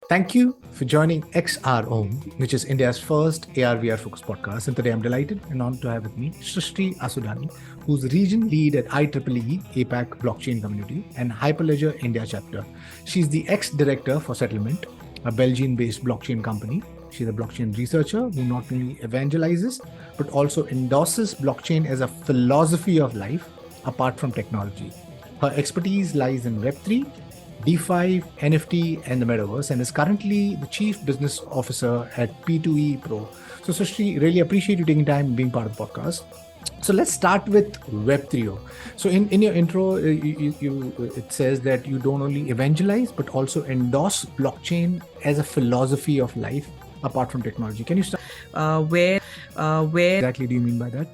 Thank you for joining XROM, which is India's first AR/VR focused podcast. And today I'm delighted and honored to have with me Sristhi Assudani, who's region lead at IEEE APAC Blockchain Community and Hyperledger India chapter. She's the ex-director for Settlement, a Belgian-based blockchain company. She's a blockchain researcher who not only evangelizes, but also endorses blockchain as a philosophy of life apart from technology. Her expertise lies in Web3, DeFi, NFT, and the Metaverse, and is currently the Chief Business Officer at P2E Pro. So, Srishti, really appreciate you taking time being part of the podcast. So let's start with Web3. So in your intro, it says that you don't only evangelize, but also endorse blockchain as a philosophy of life apart from technology. Can you start? Where Exactly do you mean by that?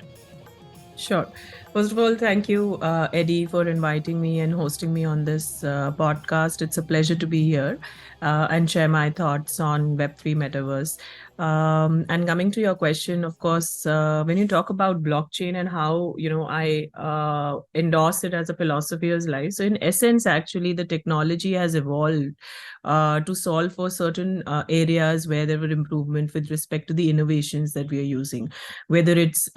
Sure. First of all, thank you, Eddie, for inviting me and hosting me on this podcast. It's a pleasure to be here and share my thoughts on Web3 Metaverse. And coming to your question, of course, when you talk about blockchain and how, I endorse it as a philosophy of life. So in essence, actually, the technology has evolved to solve for certain areas where there were improvement with respect to the innovations that we are using, whether it's,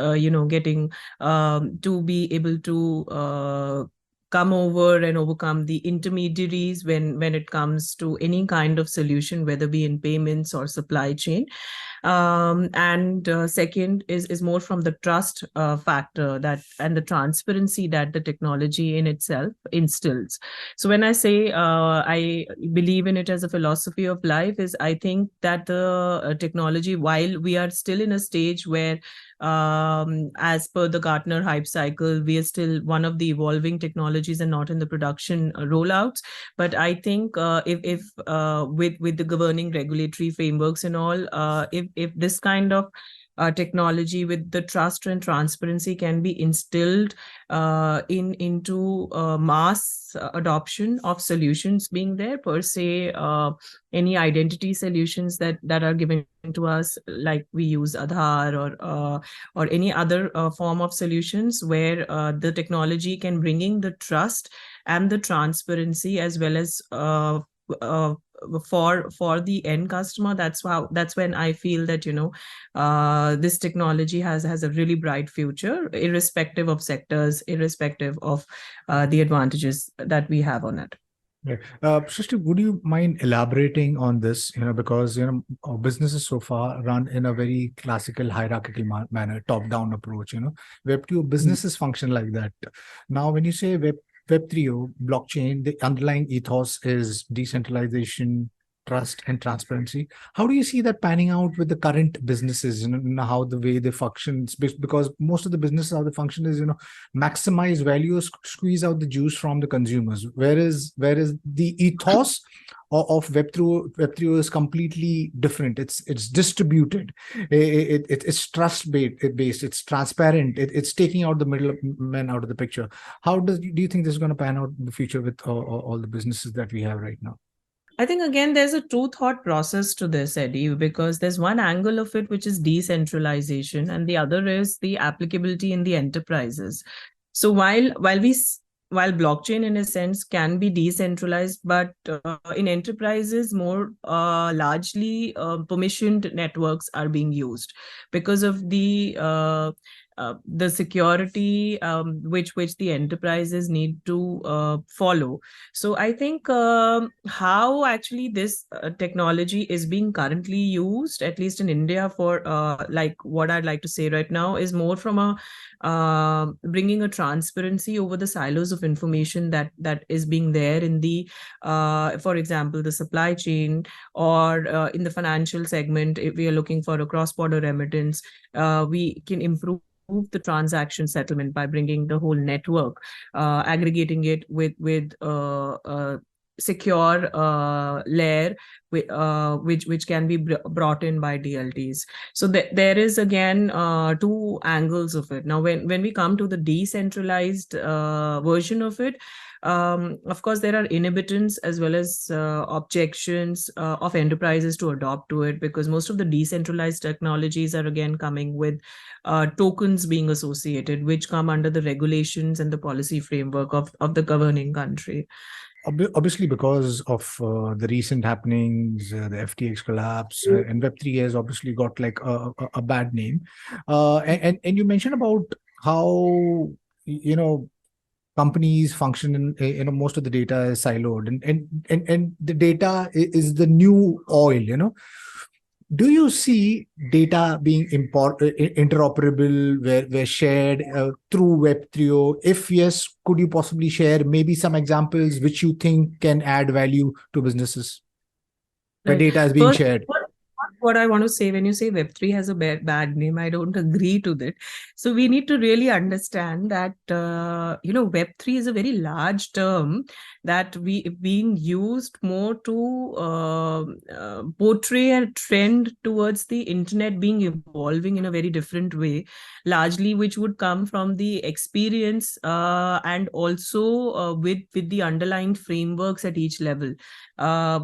getting to be able to come over and overcome the intermediaries when it comes to any kind of solution, whether be in payments or supply chain. And second is more from the trust factor that and the transparency that the technology in itself instills. So when I say I believe in it as a philosophy of life, is I think that the technology, while we are still in a stage where as per the Gartner hype cycle, we are still one of the evolving technologies and not in the production rollouts. But I think if with the governing regulatory frameworks and all, if this kind of technology with the trust and transparency can be instilled into mass adoption of solutions being there per se, any identity solutions that are given to us, like we use Aadhaar or any other form of solutions where the technology can bring in the trust and the transparency as well as for the end customer. That's when I feel that this technology has a really bright future, irrespective of sectors, irrespective of the advantages that we have on it. Yeah. Srishti, would you mind elaborating on this? Because our businesses so far run in a very classical hierarchical manner, top-down approach. Web2 businesses function like that. Now, when you say Web3 blockchain, the underlying ethos is decentralization, trust, and transparency. How do you see that panning out with the current businesses? How the way they function? Because most of the businesses, how they function is maximize value, squeeze out the juice from the consumers. Whereas the ethos of Web3 is completely different. It's distributed. It's trust based. It's transparent. It's taking out the middlemen out of the picture. How do you think this is going to pan out in the future with all the businesses that we have right now? I think, again, there's a two thought process to this, Eddie, because there's one angle of it, which is decentralization, and the other is the applicability in the enterprises. So while blockchain in a sense can be decentralized, but in enterprises more largely permissioned networks are being used because of the security which the enterprises need to follow. So I think how actually this technology is being currently used, at least in India, for like what I'd like to say right now is more from a bringing a transparency over the silos of information that is being there in the, for example, the supply chain, or in the financial segment. If we are looking for a cross-border remittance, we can improve the transaction settlement by bringing the whole network, aggregating it with secure layer which can be brought in by DLTs. So there is again two angles of it. Now when we come to the decentralized version of it, of course there are inhibitants as well as objections of enterprises to adopt to it, because most of the decentralized technologies are again coming with tokens being associated, which come under the regulations and the policy framework of the governing country. obviously because of the recent happenings, the FTX collapse, and Web3 has obviously got like a bad name. And you mentioned about how, companies function in, most of the data is siloed, and the data is the new oil. Do you see data being interoperable, where shared through Web3? If yes, could you possibly share maybe some examples which you think can add value to businesses where Right. data is being First, shared? what I want to say, when you say Web3 has a bad name, I don't agree to that. So we need to really understand that, Web3 is a very large term that being used more to portray a trend towards the internet being evolving in a very different way, largely which would come from the experience and also with the underlying frameworks at each level,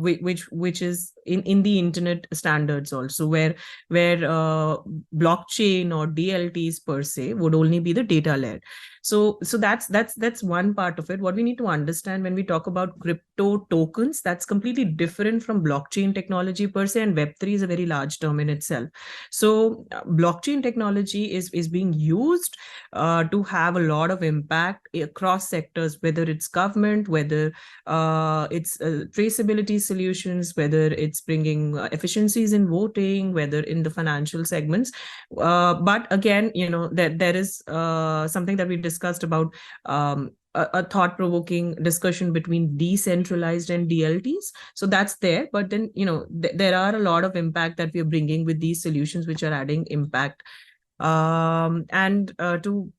which is in the internet standards also, where blockchain or DLTs per se would only be the data layer. So that's one part of it. What we need to understand when we talk about crypto tokens, that's completely different from blockchain technology per se, and Web3 is a very large term in itself. So blockchain technology is being used to have a lot of impact across sectors, whether it's government, whether it's traceability solutions, whether it's bringing efficiencies in voting, whether in the financial segments. But again, there is something that we discussed about, a thought-provoking discussion between decentralized and DLTs. So that's there. But then, there are a lot of impact that we are bringing with these solutions, which are adding impact. And to,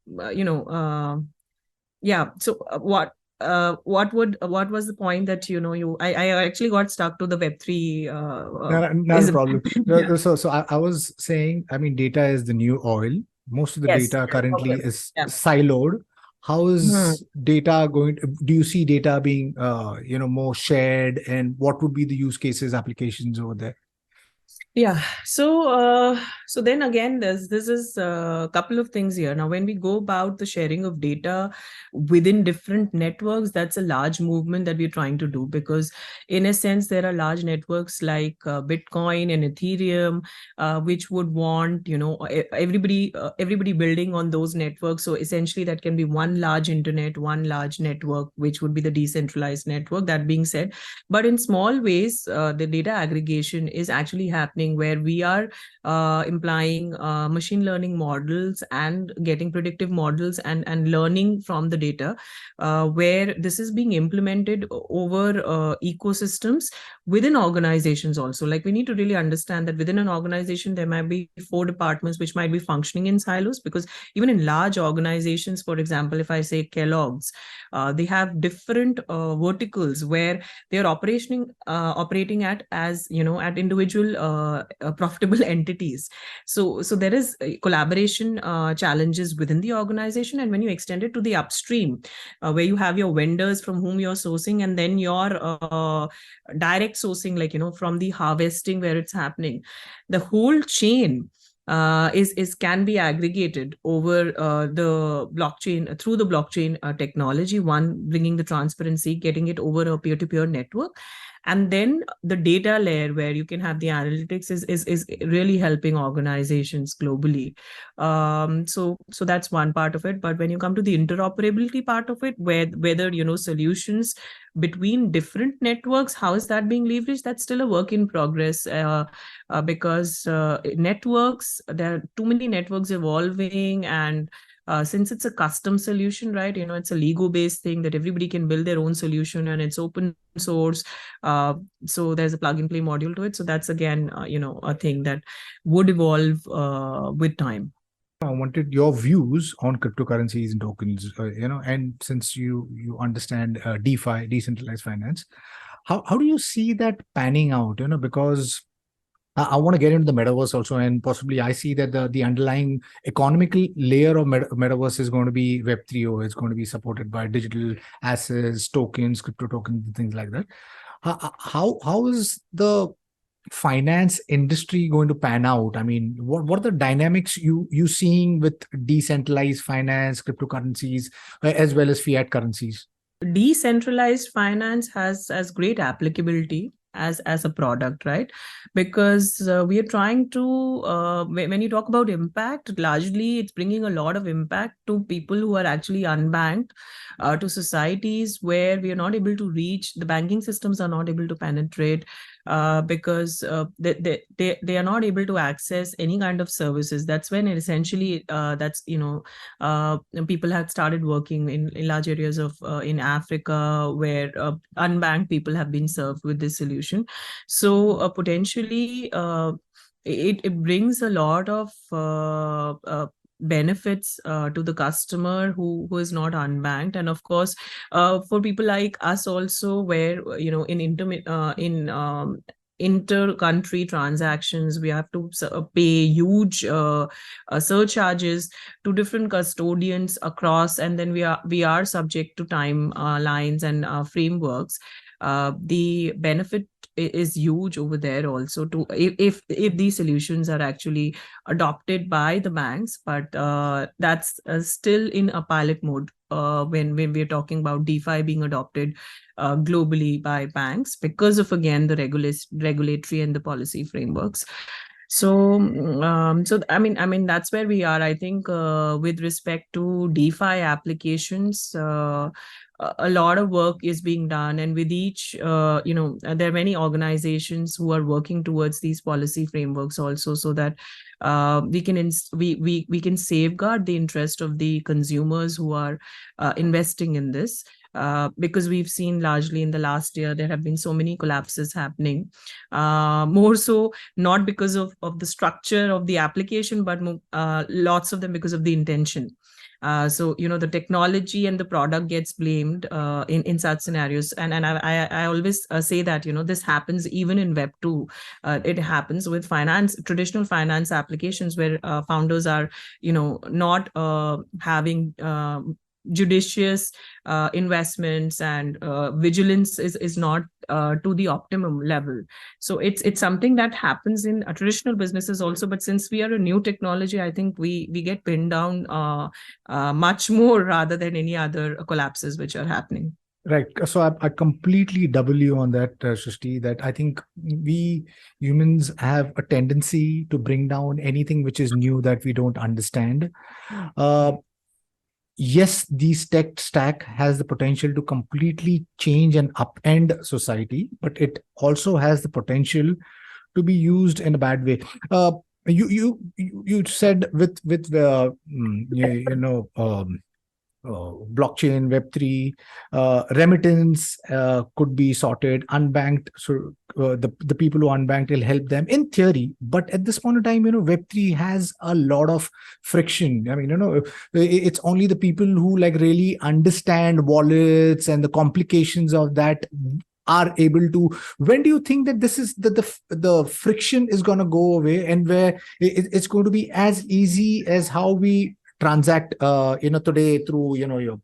yeah. So what was the point that I actually got stuck to the Web3 Not a problem. yeah. So I was saying, I mean, data is the new oil. Most of the Yes. data currently Okay. is Yeah. siloed. How Hmm. is data going to, do you see data being, more shared, and what would be the use cases, applications over there? Yeah. So then again, this is a couple of things here. Now, when we go about the sharing of data within different networks, that's a large movement that we're trying to do, because in a sense, there are large networks like Bitcoin and Ethereum, which would want, everybody building on those networks. So essentially, that can be one large internet, one large network, which would be the decentralized network. That being said, but in small ways, the data aggregation is actually happening where we are implying machine learning models and getting predictive models and learning from the data, where this is being implemented over ecosystems within organizations also. Like, we need to really understand that within an organization, there might be 4 departments which might be functioning in silos, because even in large organizations, for example, if I say Kellogg's, they have different verticals where they are operating at, as at individual profitable entities. So there is collaboration challenges within the organization, and when you extend it to the upstream, where you have your vendors from whom you're sourcing, and then your direct sourcing, like from the harvesting where it's happening, the whole chain is can be aggregated over the blockchain, through the blockchain technology, one bringing the transparency, getting it over a peer-to-peer network. And then the data layer where you can have the analytics is really helping organizations globally. So that's one part of it. But when you come to the interoperability part of it, whether solutions between different networks, how is that being leveraged? That's still a work in progress, because networks, there are too many networks evolving, and since it's a custom solution, right? It's a Lego-based thing that everybody can build their own solution, and it's open source. So there's a plug-and-play module to it. So that's again, a thing that would evolve with time. I wanted your views on cryptocurrencies and tokens, and since you understand DeFi, decentralized finance, how do you see that panning out? Because I want to get into the metaverse also, and possibly I see that the underlying economical layer of metaverse is going to be Web3. It's going to be supported by digital assets, tokens, crypto tokens, and things like that. How is the finance industry going to pan out? I mean, what are the dynamics you seeing with decentralized finance, cryptocurrencies, as well as fiat currencies? decentralized finance has great applicability as a product, right? Because we are trying to when you talk about impact, largely it's bringing a lot of impact to people who are actually unbanked, to societies where we are not able to reach, the banking systems are not able to penetrate, because they are not able to access any kind of services. That's when it essentially people have started working in large areas of in Africa, where unbanked people have been served with this solution. So potentially it brings a lot of benefits to the customer who is not unbanked, and of course for people like us also, where in inter-country transactions we have to pay huge surcharges to different custodians across, and then we are subject to time lines and frameworks. The benefit is huge over there also, to if these solutions are actually adopted by the banks, but that's still in a pilot mode when we're talking about DeFi being adopted globally by banks, because of, again, the regulatory and the policy frameworks. So I mean that's where we are. I think with respect to DeFi applications, a lot of work is being done, and with each there are many organizations who are working towards these policy frameworks also, so that we can safeguard the interest of the consumers who are investing in this. Because we've seen largely in the last year there have been so many collapses happening, more so not because of the structure of the application, but lots of them because of the intention. So the technology and the product gets blamed in such scenarios, and I always say that this happens even in Web 2. It happens with traditional finance applications, where founders are not having judicious investments, and vigilance is not to the optimum level. So it's something that happens in traditional businesses also, but since we are a new technology, I think we get pinned down much more rather than any other collapses which are happening. Right. So I completely double you on that, Srishti, that I think we humans have a tendency to bring down anything which is new that we don't understand. Yes, this tech stack has the potential to completely change and upend society, but it also has the potential to be used in a bad way. You said with blockchain, Web3, remittance could be sorted, unbanked. So the people who are unbanked will help them in theory. But at this point in time, Web3 has a lot of friction. I mean, it's only the people who really understand wallets and the complications of that are able to. When do you think that this is the friction is going to go away, and where it's going to be as easy as how we transact today through your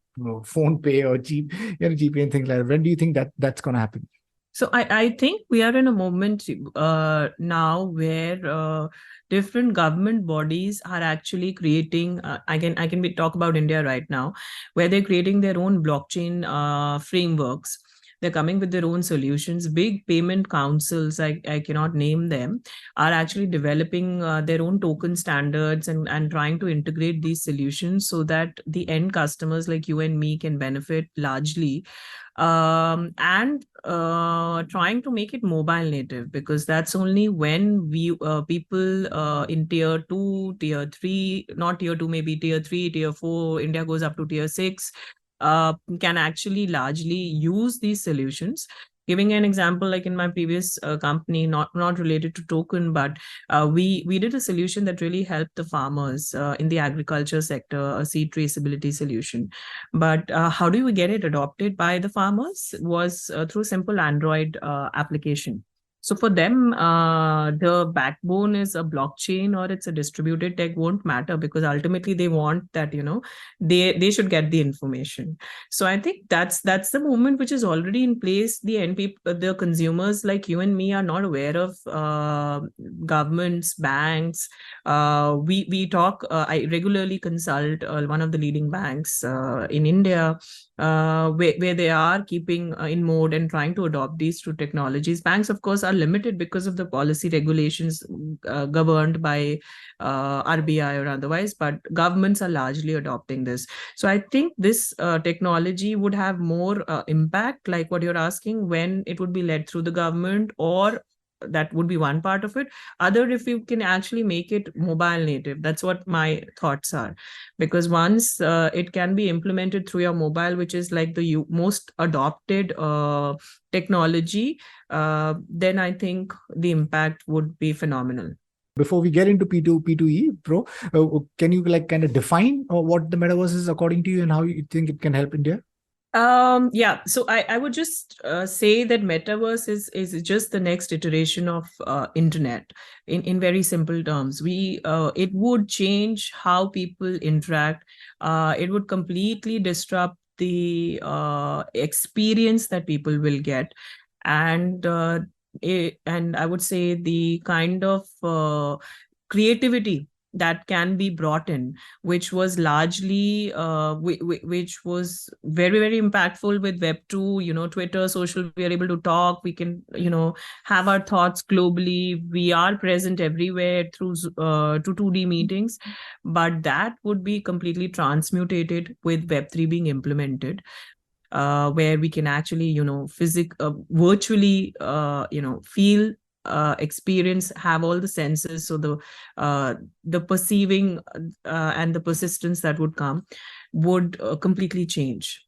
phone pay or GPay and things like that? When do you think that that's going to happen? So I think we are in a moment now where different government bodies are actually creating. I can talk about India right now, where they're creating their own blockchain frameworks. They're coming with their own solutions. Big payment councils, I cannot name them, are actually developing their own token standards and trying to integrate these solutions so that the end customers like you and me can benefit largely. And trying to make it mobile native, because that's only when we people in tier 2, tier 3, not tier 2, maybe tier 3, tier 4, India goes up to tier 6, can actually largely use these solutions. Giving an example, like in my previous company, not related to token, but we did a solution that really helped the farmers in the agriculture sector, a seed traceability solution. But how do we get it adopted by the farmers? Was through simple Android application. So for them, the backbone is a blockchain or it's a distributed tech won't matter, because ultimately they want that, they should get the information. So I think that's the movement which is already in place. The end people, the consumers like you and me, are not aware of governments, banks. We talk. I regularly consult one of the leading banks in India, where they are keeping in mode and trying to adopt these two technologies. Banks, of course, are limited because of the policy regulations governed by RBI or otherwise, but governments are largely adopting this. So I think this technology would have more impact, like what you're asking, when it would be led through the government, or that would be one part of it. Other, if you can actually make it mobile native, that's what my thoughts are. Because once it can be implemented through your mobile, which is like the most adopted technology, then I think the impact would be phenomenal. Before we get into P2E Pro, can you like kind of define what the metaverse is according to you and how you think it can help India? Yeah, so I would just say that metaverse is just the next iteration of internet. In very simple terms, it would change how people interact. It would completely disrupt the experience that people will get, and I would say the kind of creativity that can be brought in, which was largely which was very, very impactful with Web2, Twitter, social. We are able to talk, we can have our thoughts globally, we are present everywhere through to 2D meetings. But that would be completely transmutated with Web3 being implemented, where we can actually virtually feel, experience, have all the senses. So the perceiving and the persistence that would come would completely change.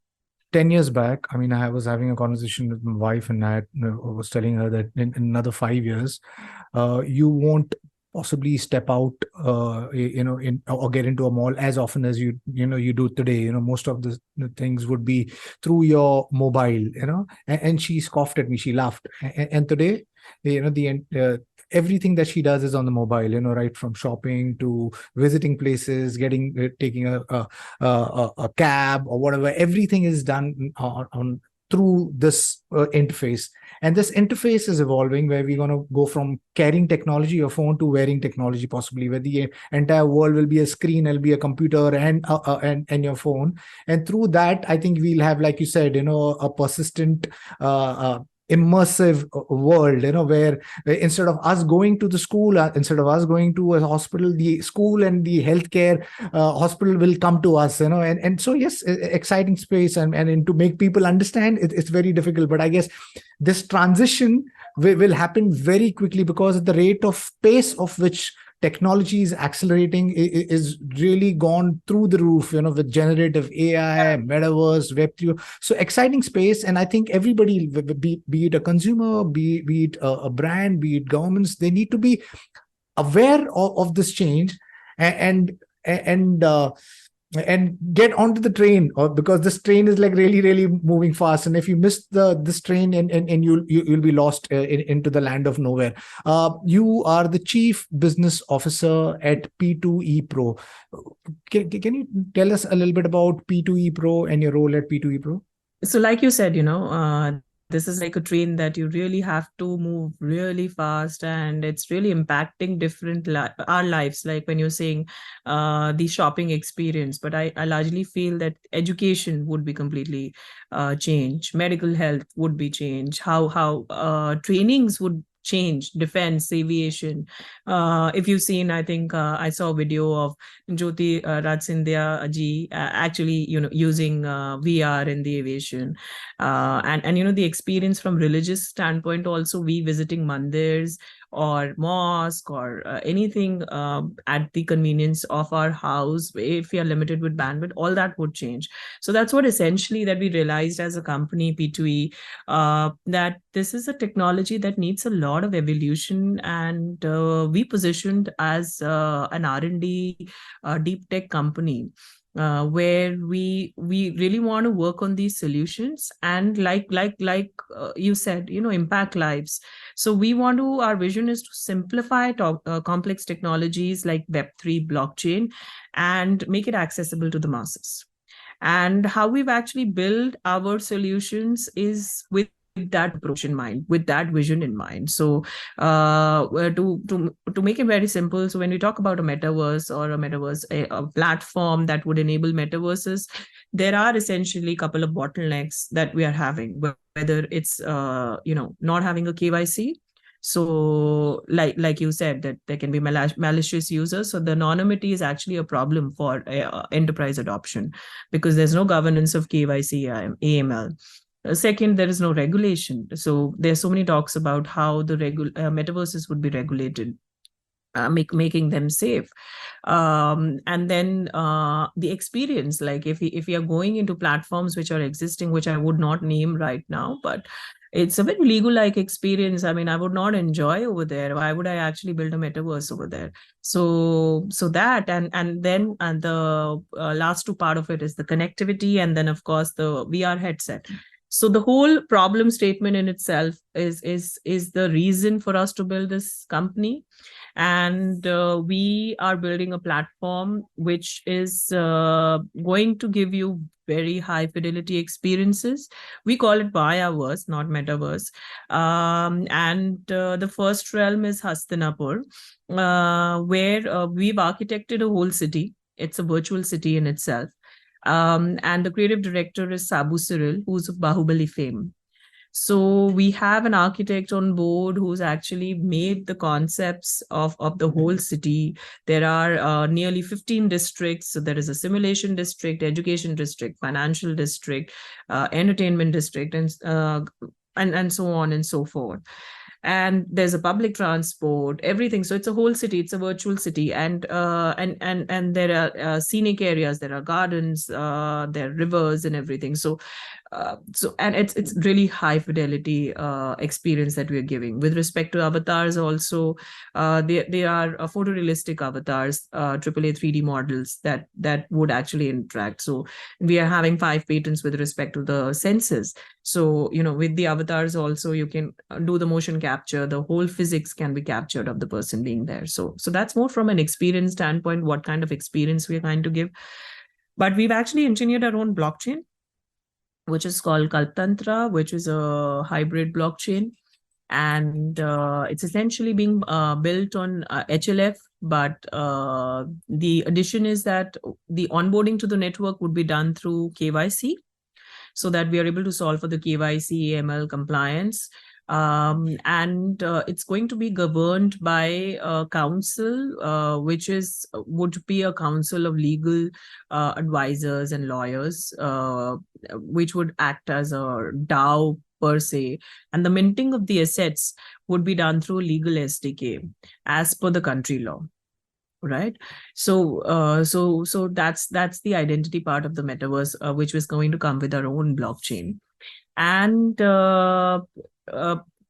10 years back, I mean, I was having a conversation with my wife, and I was telling her that in another 5 years, you won't possibly step out, or get into a mall as often as you do today. Most of the things would be through your mobile. And she scoffed at me. She laughed. And today, everything that she does is on the mobile. Right from shopping to visiting places, taking a cab or whatever. Everything is done on through this interface. And this interface is evolving, where we're going to go from carrying technology, your phone, to wearing technology, possibly, where the entire world will be a screen, it'll be a computer and your phone. And through that, I think we'll have, like you said, a persistent immersive world, where instead of us going to the school, instead of us going to a hospital, the school and the healthcare hospital will come to us, and so yes, exciting space, and to make people understand it's very difficult. But I guess this transition will happen very quickly, because at the rate of pace of which technology is accelerating is really gone through the roof, with generative AI, Metaverse, Web3. So exciting space. And I think everybody, be it a consumer, be it a brand, be it governments, they need to be aware of this change and get onto the train, or because this train is like really, really moving fast. And if you miss this train, and you'll be lost into the land of nowhere. You are the Chief Business Officer at P2E Pro. Can you tell us a little bit about P2E Pro and your role at P2E Pro? So like you said, this is like a train that you really have to move really fast, and it's really impacting our lives. Like when you're saying the shopping experience, but I largely feel that education would be completely changed. Medical health would be changed. How trainings would change, defense, aviation. If you've seen, I think I saw a video of Jyoti Raj Scindia ji actually using VR in the aviation, and the experience from religious standpoint also, we visiting mandirs or mosque or anything at the convenience of our house. If we are limited with bandwidth, all that would change. So that's what essentially that we realized as a company, P2E, that this is a technology that needs a lot of evolution, and we positioned as an R&D deep tech company, where we really want to work on these solutions and like you said, impact lives. So our vision is to simplify complex technologies like Web3, blockchain, and make it accessible to the masses. And how we've actually built our solutions is with that approach in mind, with that vision in mind. So to make it very simple, so when we talk about a metaverse or a platform that would enable metaverses, there are essentially a couple of bottlenecks that we are having, whether it's not having a KYC. So like you said, that there can be malicious users. So the anonymity is actually a problem for enterprise adoption, because there's no governance of KYC, AML. Second, there is no regulation. So there's so many talks about how the metaverses would be regulated, making them safe. And then the experience, like if we are going into platforms which are existing, which I would not name right now, but it's a very legal-like experience. I mean, I would not enjoy over there. Why would I actually build a metaverse over there? So that, and then the last two part of it is the connectivity, and then of course the VR headset. So the whole problem statement in itself is the reason for us to build this company. And we are building a platform which is going to give you very high fidelity experiences. We call it Maaya-verse, not Metaverse. And the first realm is Hastinapur, where we've architected a whole city. It's a virtual city in itself. And the creative director is Sabu Cyril, who's of Bahubali fame. So we have an architect on board who's actually made the concepts of the whole city. There are nearly 15 districts. So there is a simulation district, education district, financial district, entertainment district, and so on and so forth. And there's a public transport, everything. So it's a whole city. It's a virtual city, and there are scenic areas. There are gardens. There are rivers and everything. So and it's really high fidelity experience that we're giving. With respect to avatars also, they are photorealistic avatars, AAA 3D models that would actually interact. So we are having 5 patents with respect to the senses. So with the avatars also, you can do the motion capture. The whole physics can be captured of the person being there. So that's more from an experience standpoint, what kind of experience we're going to give. But we've actually engineered our own blockchain, which is called Kalptantra, which is a hybrid blockchain. And it's essentially being built on HLF, but the addition is that the onboarding to the network would be done through KYC, so that we are able to solve for the KYC, AML compliance. And it's going to be governed by a council, which would be a council of legal advisors and lawyers, which would act as a DAO per se. And the minting of the assets would be done through legal SDK as per the country law. Right. So that's the identity part of the metaverse, which was going to come with our own blockchain. And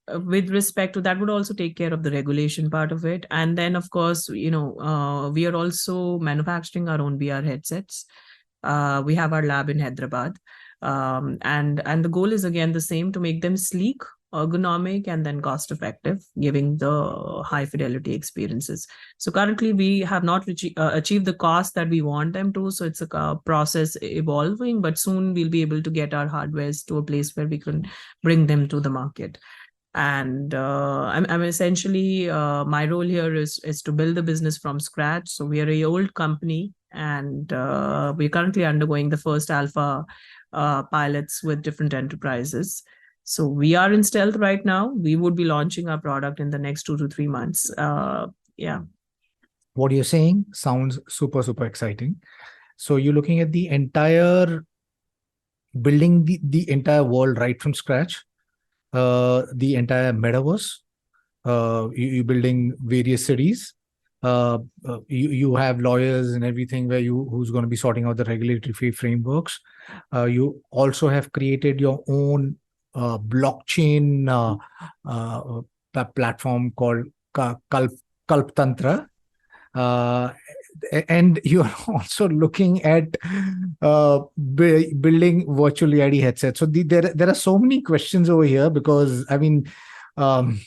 with respect to that, would also take care of the regulation part of it. And then, of course, we are also manufacturing our own VR headsets. We have our lab in Hyderabad. And the goal is again the same, to make them sleek, ergonomic, and then cost effective, giving the high fidelity experiences. So currently we have not achieved the cost that we want them to. So it's a process evolving, but soon we'll be able to get our hardwares to a place where we can bring them to the market. And I'm essentially, my role here is to build the business from scratch. So we are an old company, and we're currently undergoing the first alpha pilots with different enterprises. So we are in stealth right now. We would be launching our product in the next 2 to 3 months. Yeah. What you're saying sounds super, super exciting. So you're looking at the entire building the entire world right from scratch, the entire metaverse. You're building various cities. You have lawyers and everything who's going to be sorting out the regulatory frameworks. You also have created your own blockchain platform called Kalptantra. And you're also looking at building virtual reality headsets. So there are so many questions over here, because I mean, when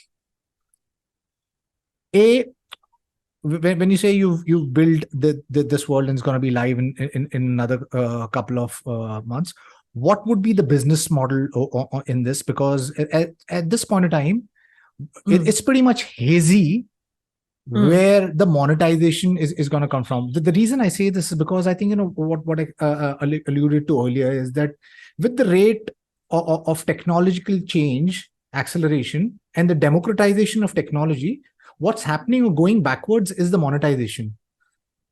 you say you've built this world and it's going to be live in another couple of months, what would be the business model in this? Because at this point in time, it's pretty much hazy where the monetization is going to come from. The reason I say this is because I think, what I alluded to earlier is that with the rate of technological change, acceleration, and the democratization of technology, what's happening or going backwards is the monetization.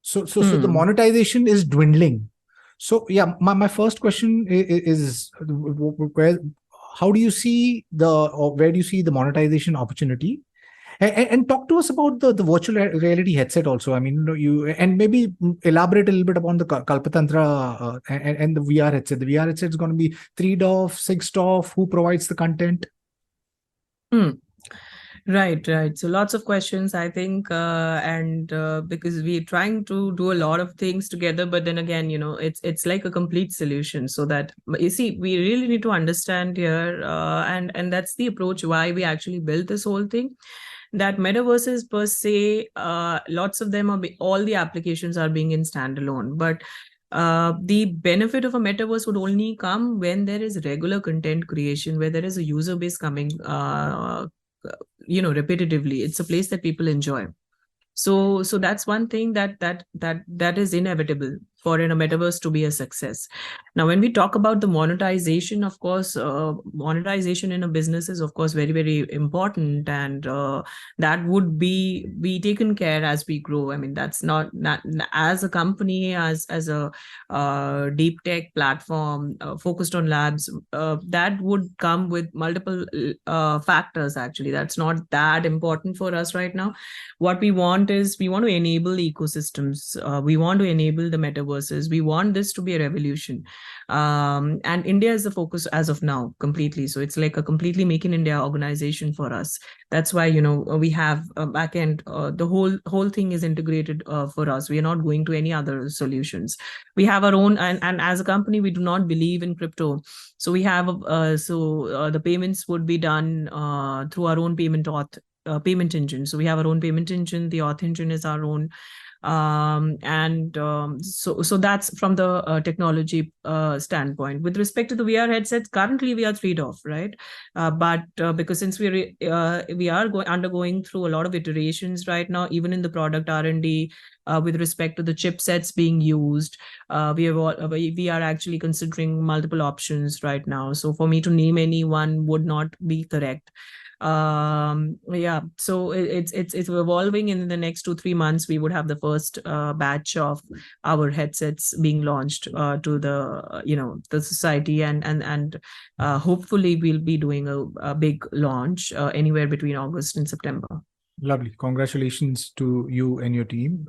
So the monetization is dwindling. So yeah, my first question is how do you see where do you see the monetization opportunity? And talk to us about the virtual reality headset also. I mean, you and maybe elaborate a little bit upon the Kalptantra and the VR headset. The VR headset is going to be 3DOF, 6DOF. Who provides the content? Right. So lots of questions, I think, and because we're trying to do a lot of things together, but then again, it's like a complete solution. So that you see, we really need to understand here, and that's the approach why we actually built this whole thing. That metaverses per se, lots of them all the applications are being in standalone, but the benefit of a metaverse would only come when there is regular content creation, where there is a user base coming repetitively. It's a place that people enjoy. So that's one thing that is inevitable for a metaverse to be a success. Now, when we talk about the monetization, of course, monetization in a business is of course very, very important, and that would be taken care as we grow. I mean, that's not as a company, as a deep tech platform focused on labs, that would come with multiple factors. Actually, that's not that important for us right now. What we want is we want to enable ecosystems. We want to enable the metaverses. We want this to be a revolution. And India is the focus as of now completely. So it's like a completely Make in India organization for us. That's why, we have a backend. The whole thing is integrated for us. We are not going to any other solutions. We have our own, and as a company, we do not believe in crypto. So we have, the payments would be done through our own payment engine. So we have our own payment engine. The auth engine is our own. So that's from the technology standpoint. With respect to the VR headsets, currently we are 3DOF, right? But because since we are undergoing through a lot of iterations right now, even in the product R&D, with respect to the chipsets being used, we are actually considering multiple options right now. So for me to name any one would not be correct. So it's evolving. In the next 2-3 months we would have the first batch of our headsets being launched to the society, and hopefully we'll be doing a big launch anywhere between August and September. Lovely. Congratulations to you and your team.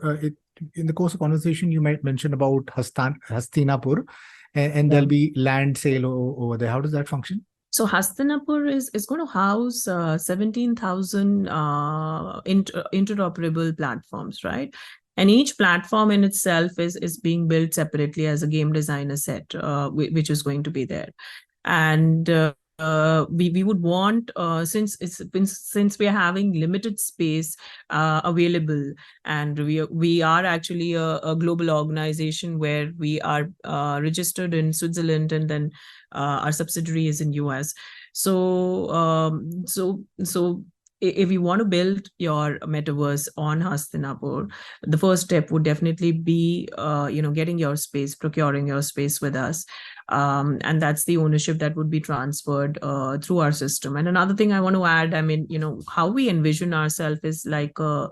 In the course of conversation, you might mention about Hastinapur, and there'll be land sale over there. How does that function? So Hastinapur is going to house 17,000 interoperable platforms, right? And each platform in itself is being built separately as a game designer set, which is going to be there. And we would want, since we are having limited space available, and we are actually a global organization where we are registered in Switzerland, and then our subsidiary is in US. So if you want to build your metaverse on Hastinapur, the first step would definitely be getting your space, procuring your space with us. And that's the ownership that would be transferred through our system. And another thing I want to add, I mean, how we envision ourselves is like a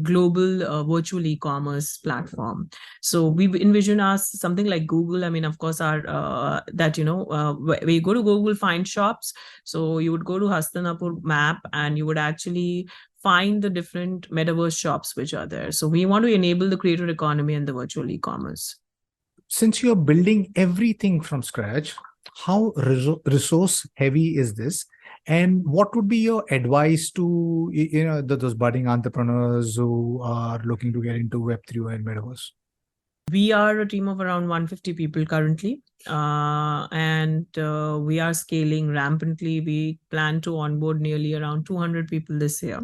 global virtual e-commerce platform. So we envision us something like Google. I mean, of course, where you go to Google, find shops. So you would go to Hastinapur map, and you would actually find the different metaverse shops which are there. So we want to enable the creator economy and the virtual e-commerce. Since you're building everything from scratch, how resource heavy is this? And what would be your advice to those budding entrepreneurs who are looking to get into Web3 and Metaverse? We are a team of around 150 people currently, and we are scaling rampantly. We plan to onboard nearly around 200 people this year.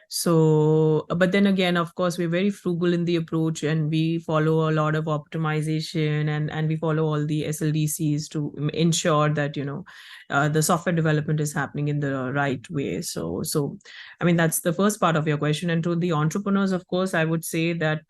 So, but then again, of course, we're very frugal in the approach, and we follow a lot of optimization, and we follow all the SLDCs to ensure that the software development is happening in the right way. So I mean, that's the first part of your question. And to the entrepreneurs, of course, I would say that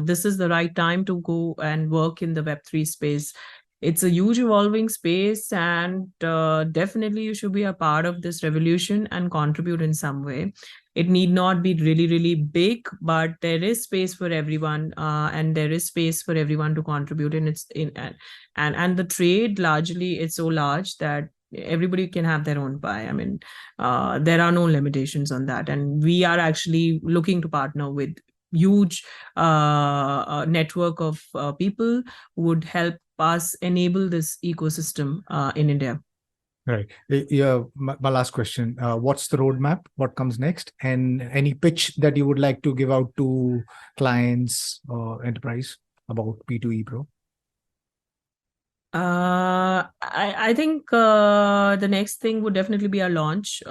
this is the right time to go and work in the Web3 space. It's a huge evolving space, and definitely you should be a part of this revolution and contribute in some way. It need not be really, really big, but there is space for everyone, and there is space for everyone to contribute. And the trade largely is so large that everybody can have their own pie. I mean, there are no limitations on that, and we are actually looking to partner with huge network of people who would help us enable this ecosystem in India. Right. Yeah. My last question. What's the roadmap? What comes next? And any pitch that you would like to give out to clients or enterprise about P2E Pro? I think the next thing would definitely be our launch,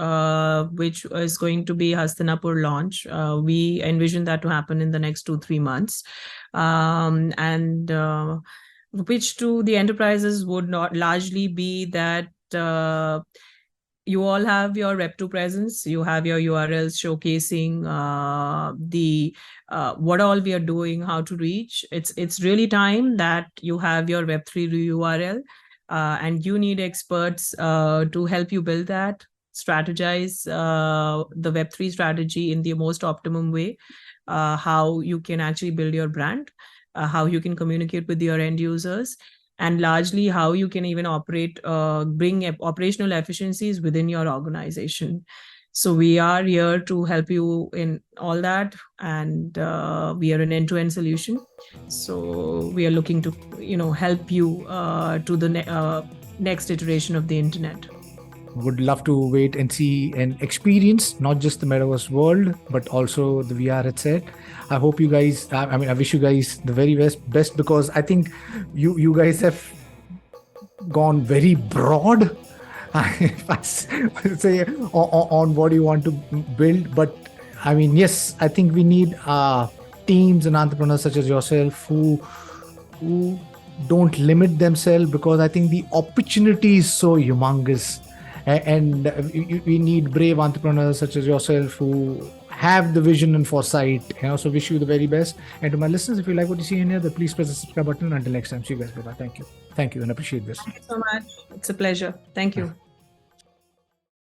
which is going to be Hastinapur launch. We envision that to happen in the next 2-3 months. And which to the enterprises would not largely be that you all have your Web2 presence, you have your URLs showcasing what all we are doing, how to reach. It's really time that you have your Web3 URL, and you need experts to help you build that, strategize the Web3 strategy in the most optimum way, how you can actually build your brand, how you can communicate with your end users, and largely how you can even bring operational efficiencies within your organization. So we are here to help you in all that, and we are an end-to-end solution. So we are looking to help you to the next iteration of the internet. Would love to wait and see and experience not just the Metaverse world, but also the VR headset. I hope you guys, I wish you guys the very best, because I think you guys have gone very broad. If I say on what you want to build, but I mean, yes, I think we need teams and entrepreneurs such as yourself who don't limit themselves, because I think the opportunity is so humongous. And we need brave entrepreneurs such as yourself who have the vision and foresight. So wish you the very best. And to my listeners, if you like what you see in here, then please press the subscribe button. Until next time, see you guys. Bye-bye. Thank you, and appreciate this. Thank you so much. It's a pleasure. Thank you.